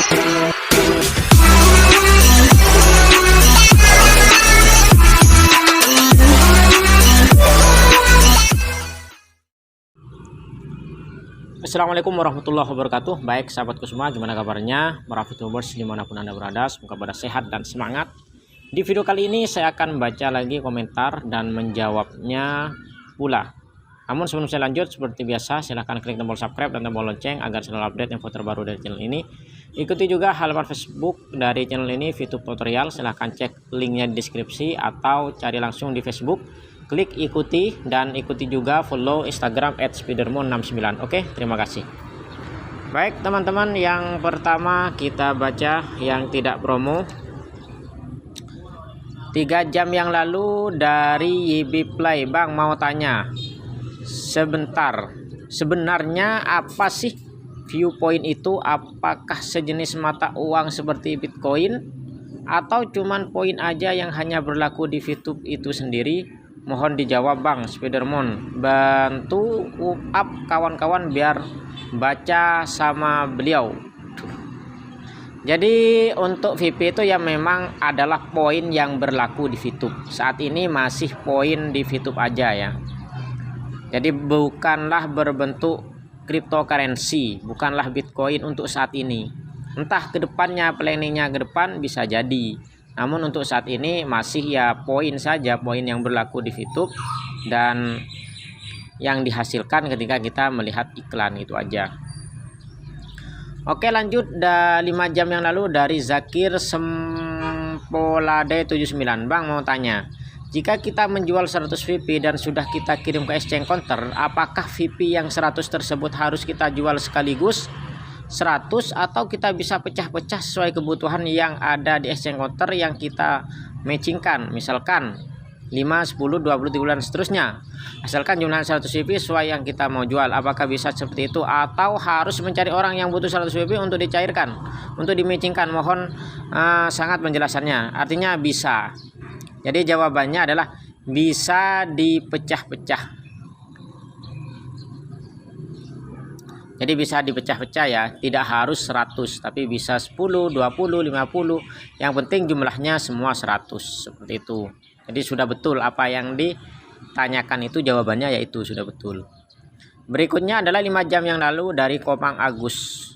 Assalamualaikum warahmatullahi wabarakatuh. Baik sahabatku semua, gimana kabarnya? Para VTubers dimanapun anda berada, semoga pada sehat dan semangat. Di video kali ini saya akan baca lagi komentar dan menjawabnya pula. Namun sebelum saya lanjut, seperti biasa silahkan klik tombol subscribe dan tombol lonceng agar selalu update info terbaru dari channel ini. Ikuti juga halaman Facebook dari channel ini, VTube Tutorial. Silahkan cek linknya di deskripsi atau cari langsung di Facebook. Klik ikuti dan ikuti juga follow Instagram @spidermoon69. Oke, terima kasih. Baik teman-teman, yang pertama kita baca yang tidak promo. 3 jam yang lalu dari YB Play. Bang mau tanya sebentar, sebenarnya apa sih viewpoint itu? Apakah sejenis mata uang seperti Bitcoin atau cuman poin aja yang hanya berlaku di VTube itu sendiri? Mohon dijawab Bang Spidermoon. Bantu up kawan-kawan biar baca sama beliau. Jadi untuk VIP itu ya memang adalah poin yang berlaku di VTube. Saat ini masih poin di VTube aja ya. Jadi bukanlah berbentuk cryptocurrency, bukanlah Bitcoin untuk saat ini. Entah kedepannya, planningnya ke depan bisa jadi. Namun untuk saat ini masih ya poin saja, poin yang berlaku di VTube dan yang dihasilkan ketika kita melihat iklan, itu aja. Oke, lanjut. 5 jam yang lalu dari Zakir Sempolade 79. Bang mau tanya, jika kita menjual 100 VIP dan sudah kita kirim ke exchange counter, apakah VIP yang 100 tersebut harus kita jual sekaligus 100 atau kita bisa pecah-pecah sesuai kebutuhan yang ada di exchange counter yang kita matchingkan, misalkan 5, 10, 20, 30 dan seterusnya, asalkan jumlah 100 VIP sesuai yang kita mau jual. Apakah bisa seperti itu atau harus mencari orang yang butuh 100 VIP untuk dicairkan, untuk dimatchingkan? Mohon sangat penjelasannya. Artinya bisa. Jadi jawabannya adalah bisa dipecah-pecah. Jadi bisa dipecah-pecah ya, tidak harus 100, tapi bisa 10, 20, 50. Yang penting jumlahnya semua 100, seperti itu. Jadi sudah betul apa yang ditanyakan itu, jawabannya yaitu sudah betul. Berikutnya adalah 5 jam yang lalu dari Kopang Agus.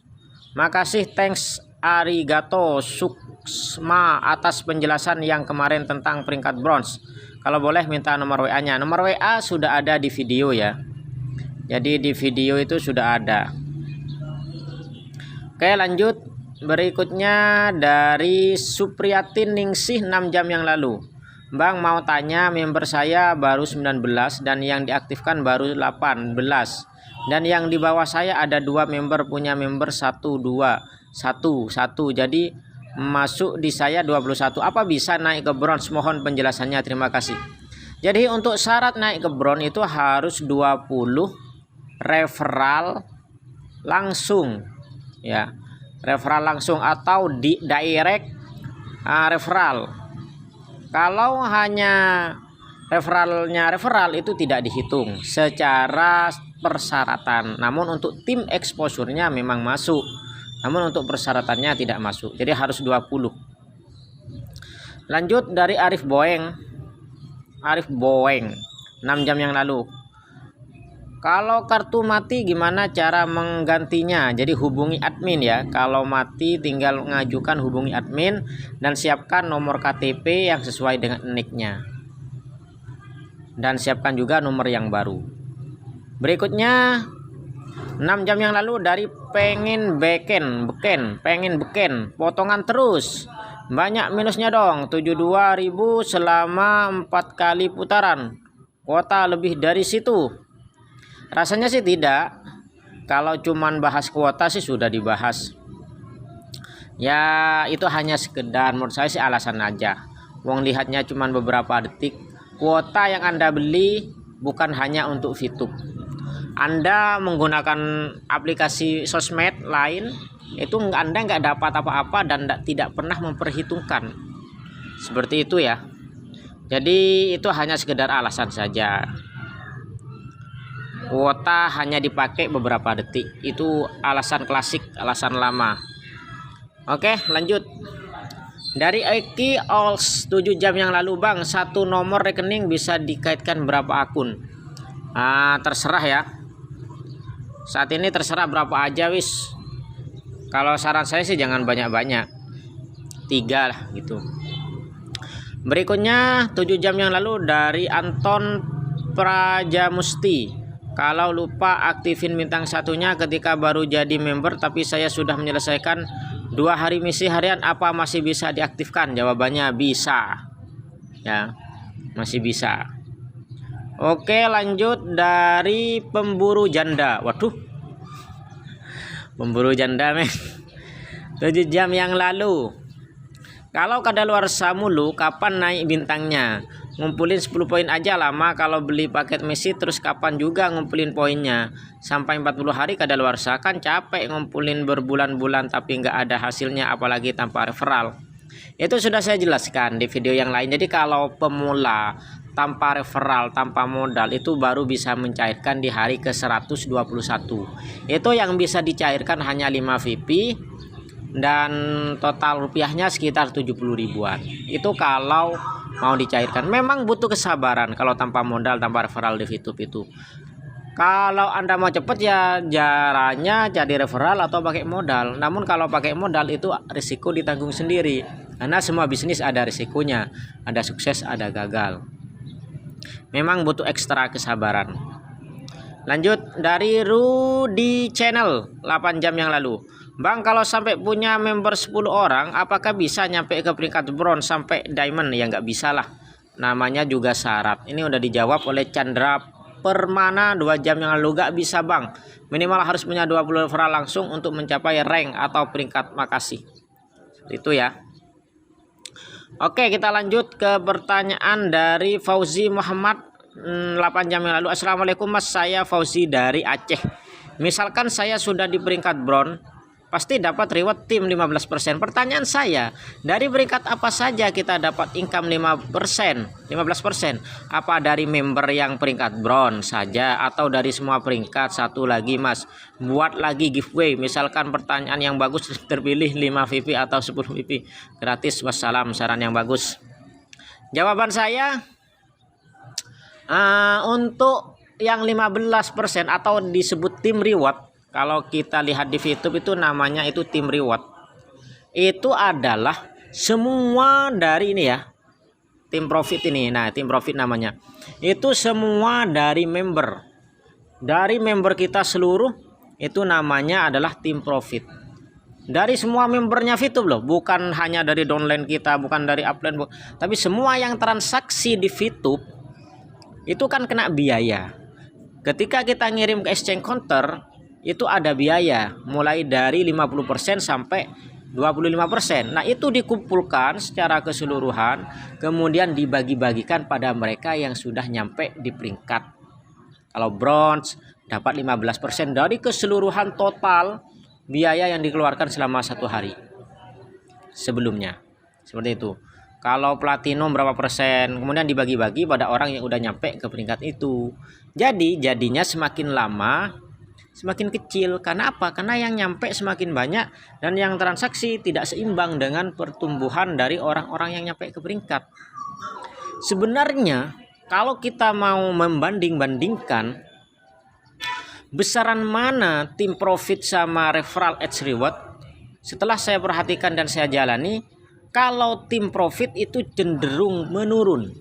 Makasih, thanks arigato suksma atas penjelasan yang kemarin tentang peringkat bronze. Kalau boleh minta nomor WA-nya. Nomor WA sudah ada di video ya. Jadi di video itu sudah ada. Oke, lanjut. Berikutnya dari Supriyatin Ningsih 6 jam yang lalu. Bang mau tanya, member saya baru 19 dan yang diaktifkan baru 18. Dan yang di bawah saya ada 2 member, punya member 1, 2, 1. Jadi masuk di saya 21. Apa bisa naik ke bronze? Mohon penjelasannya, terima kasih. Jadi untuk syarat naik ke bronze itu harus 20 referral langsung ya, referral langsung atau di direct referral. Kalau hanya referral itu tidak dihitung secara persyaratan, namun untuk tim exposure-nya memang masuk, namun untuk persyaratannya tidak masuk, jadi harus 20. Lanjut dari Arif Boeng 6 jam yang lalu. Kalau kartu mati gimana cara menggantinya? Jadi hubungi admin ya. Kalau mati tinggal mengajukan, hubungi admin dan siapkan nomor KTP yang sesuai dengan nicknya. Dan siapkan juga nomor yang baru. Berikutnya 6 jam yang lalu dari pengen beken, potongan terus. Banyak minusnya dong, 72.000 selama 4 kali putaran. Kuota lebih dari situ. Rasanya sih tidak. Kalau cuman bahas kuota sih sudah dibahas. Ya itu hanya sekedar, menurut saya sih alasan aja. Wong lihatnya cuman beberapa detik. Kuota yang Anda beli bukan hanya untuk VTube. Anda menggunakan aplikasi sosmed lain, itu Anda nggak dapat apa-apa dan tidak pernah memperhitungkan. Seperti itu ya. Jadi itu hanya sekedar alasan saja. Kuota hanya dipakai beberapa detik, itu alasan klasik, alasan lama. Oke, lanjut. Dari Eki Ols 7 jam yang lalu, Bang, satu nomor rekening bisa dikaitkan berapa akun? Terserah ya. Saat ini terserah berapa aja wis. Kalau saran saya sih jangan banyak-banyak, 3 lah gitu. Berikutnya 7 jam yang lalu dari Anton Prajamusti. Kalau lupa aktifin bintang satunya ketika baru jadi member, tapi saya sudah menyelesaikan 2 hari misi harian, apa masih bisa diaktifkan? Jawabannya bisa ya, masih bisa. Oke, lanjut dari pemburu janda. Waduh, pemburu janda men. 7 jam yang lalu, kalau kadaluarsa mulu kapan naik bintangnya? Ngumpulin 10 poin aja lama kalau beli paket misi, terus kapan juga ngumpulin poinnya? Sampai 40 hari kadaluarsa, kan capek ngumpulin berbulan-bulan tapi nggak ada hasilnya, apalagi tanpa referral. Itu sudah saya jelaskan di video yang lain. Jadi kalau pemula tanpa referral, tanpa modal, itu baru bisa mencairkan di hari ke 121. Itu yang bisa dicairkan hanya 5 VP dan total rupiahnya sekitar 70 ribuan. Itu kalau mau dicairkan. Memang butuh kesabaran kalau tanpa modal, tanpa referral di VTube itu. Kalau Anda mau cepet ya caranya jadi referral atau pakai modal. Namun kalau pakai modal itu risiko ditanggung sendiri, karena semua bisnis ada risikonya, ada sukses ada gagal. Memang butuh ekstra kesabaran. Lanjut dari Rudy Channel 8 jam yang lalu, Bang, kalau sampai punya member 10 orang, apakah bisa nyampe ke peringkat bronze sampai diamond? Ya nggak bisa lah, namanya juga syarat. Ini udah dijawab oleh Chandra Permana 2 jam yang lalu. Gak bisa, Bang, minimal harus punya 20 referral langsung untuk mencapai rank atau peringkat. Makasih. Itu ya. Oke, kita lanjut ke pertanyaan dari Fauzi Muhammad 8 jam yang lalu. Assalamualaikum Mas, saya Fauzi dari Aceh. Misalkan saya sudah di peringkat bronze, pasti dapat reward tim 15%. Pertanyaan saya, dari peringkat apa saja kita dapat income 15%? Apa dari member yang peringkat bronze saja atau dari semua peringkat? Satu lagi Mas, buat lagi giveaway, misalkan pertanyaan yang bagus terpilih 5 VP atau 10 VP gratis. Wassalam, saran yang bagus. Jawaban saya, untuk yang 15% atau disebut tim reward, kalau kita lihat di VTube itu namanya itu tim reward. Itu adalah semua dari ini ya, tim profit ini. Nah, tim profit namanya. Itu semua dari member. Dari member kita seluruh, itu namanya adalah tim profit. Dari semua membernya VTube loh, bukan hanya dari downline kita, bukan dari upline, tapi semua yang transaksi di VTube itu kan kena biaya. Ketika kita ngirim ke exchange counter, itu ada biaya mulai dari 50% sampai 25%. Nah, itu dikumpulkan secara keseluruhan, kemudian dibagi-bagikan pada mereka yang sudah nyampe di peringkat. Kalau bronze dapat 15% dari keseluruhan total biaya yang dikeluarkan selama 1 hari sebelumnya. Seperti itu. Kalau platinum berapa persen, kemudian dibagi-bagi pada orang yang udah nyampe ke peringkat itu. Jadi jadinya semakin lama semakin kecil. Karena apa? Karena yang nyampe semakin banyak dan yang transaksi tidak seimbang dengan pertumbuhan dari orang-orang yang nyampe ke peringkat. Sebenarnya kalau kita mau membanding-bandingkan besaran mana tim profit sama referral edge reward, setelah saya perhatikan dan saya jalani, kalau tim profit itu cenderung menurun.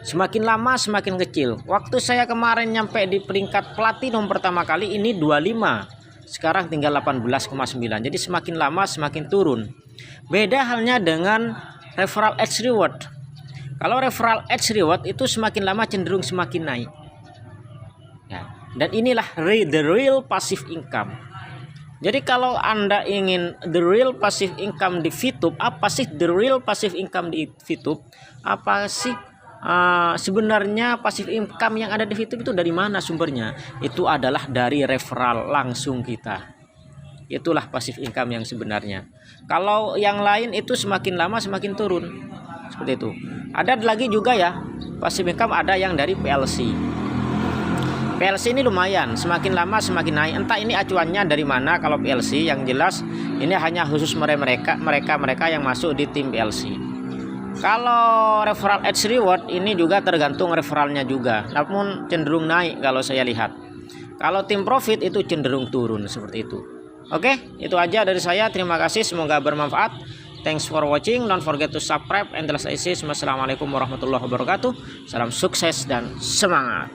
Semakin lama semakin kecil. Waktu saya kemarin nyampe di peringkat platinum pertama kali ini 25. Sekarang tinggal 18,9. Jadi semakin lama semakin turun. Beda halnya dengan referral edge reward. Kalau referral edge reward itu semakin lama cenderung semakin naik. Ya, dan inilah the real passive income. Jadi kalau Anda ingin the real passive income di VTube, apa sih the real passive income di VTube? Apa sih sebenarnya passive income yang ada di VTube itu dari mana sumbernya? Itu adalah dari referral langsung kita. Itulah passive income yang sebenarnya. Kalau yang lain itu semakin lama semakin turun. Seperti itu. Ada lagi juga ya, passive income ada yang dari PLC. PLC ini lumayan, semakin lama semakin naik. Entah ini acuannya dari mana. Kalau PLC yang jelas ini hanya khusus mereka yang masuk di tim PLC. Kalau referral edge reward ini juga tergantung referralnya juga, namun cenderung naik kalau saya lihat. Kalau tim profit itu cenderung turun seperti itu. Oke, itu aja dari saya. Terima kasih, semoga bermanfaat. Thanks for watching. Don't forget to subscribe and like. Wassalamualaikum warahmatullahi wabarakatuh. Salam sukses dan semangat.